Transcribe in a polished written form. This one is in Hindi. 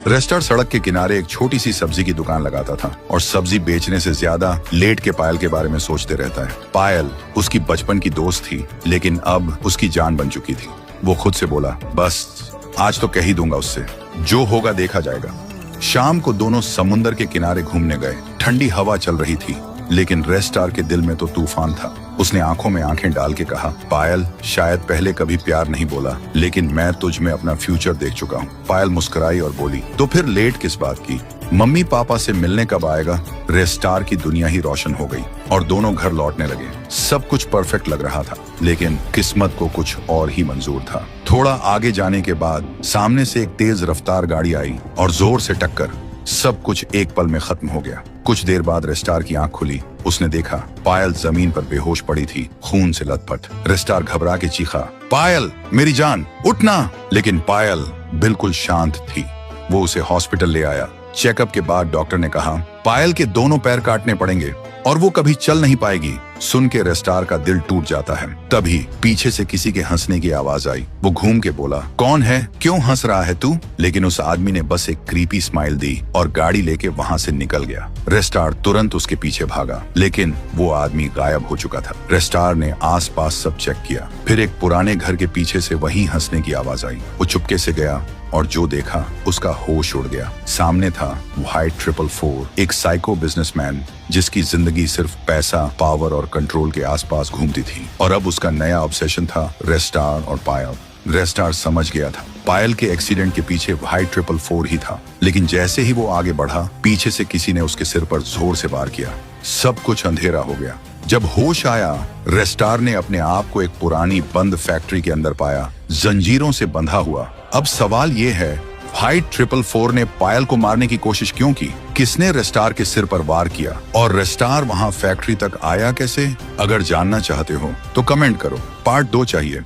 रेस्टार सड़क के किनारे एक छोटी सी सब्जी की दुकान लगाता था और सब्जी बेचने से ज्यादा लेट के पायल के बारे में सोचते रहता है। पायल उसकी बचपन की दोस्त थी, लेकिन अब उसकी जान बन चुकी थी। वो खुद से बोला, बस आज तो कह ही दूंगा उससे, जो होगा देखा जाएगा। शाम को दोनों समुंदर के किनारे घूमने गए। ठंडी हवा चल रही थी, लेकिन रेस्टार के दिल में तो तूफान था। उसने आंखों में आंखें डाल के कहा, पायल, शायद पहले कभी प्यार नहीं बोला, लेकिन मैं तुझ में अपना फ्यूचर देख चुका हूँ। पायल मुस्कुराई और बोली, तो फिर लेट किस बात की? मम्मी पापा से मिलने कब आएगा? रेस्टार की दुनिया ही रोशन हो गई और दोनों घर लौटने लगे। सब कुछ परफेक्ट लग रहा था, लेकिन किस्मत को कुछ और ही मंजूर था। थोड़ा आगे जाने के बाद सामने से एक तेज रफ्तार गाड़ी आई और जोर से टक्कर। सब कुछ एक पल में खत्म हो गया। कुछ देर बाद रेस्टार की आंख खुली। उसने देखा पायल जमीन पर बेहोश पड़ी थी, खून से लथपथ। रेस्टार घबरा के चीखा, पायल मेरी जान, उठना! लेकिन पायल बिल्कुल शांत थी। वो उसे हॉस्पिटल ले आया। चेकअप के बाद डॉक्टर ने कहा, पायल के दोनों पैर काटने पड़ेंगे और वो कभी चल नहीं पाएगी। सुन के रेस्टार का दिल टूट जाता है। तभी पीछे से किसी के हंसने की आवाज आई। वो घूम के बोला, कौन है? क्यों हंस रहा है तू? लेकिन उस आदमी ने बस एक क्रीपी स्माइल दी और गाड़ी लेके वहां से निकल गया। रेस्टार तुरंत उसके पीछे भागा, लेकिन वो आदमी गायब हो चुका था। रेस्टार ने आसपास सब चेक किया। फिर एक पुराने घर के पीछे से वही हंसने की आवाज आई। वो चुपके से गया और जो देखा उसका होश उड़ गया। सामने था व्हाइट 444, एक साइको बिजनेसमैन जिसकी जिंदगी सिर्फ पैसा, पावर और कंट्रोल के आसपास घूमती थी। और अब उसका नया ऑब्सेशन था रेस्टार और पायल। रेस्टार समझ गया था पायल के एक्सीडेंट के पीछे व्हाइट 444 ही था, लेकिन जैसे ही वो आगे बढ़ा, पीछे से किसी ने उसके सिर पर जोर से वार किया। सब कुछ अंधेरा हो गया। जब होश आया, रेस्टार ने अपने आप को एक पुरानी बंद फैक्ट्री के अंदर पाया, जंजीरों से बंधा हुआ। अब सवाल ये है, व्हाइट 444 ने पायल को मारने की कोशिश क्यों की? किसने रेस्टार के सिर पर वार किया? और रेस्टार वहां फैक्ट्री तक आया कैसे? अगर जानना चाहते हो तो कमेंट करो। पार्ट 2 चाहिए।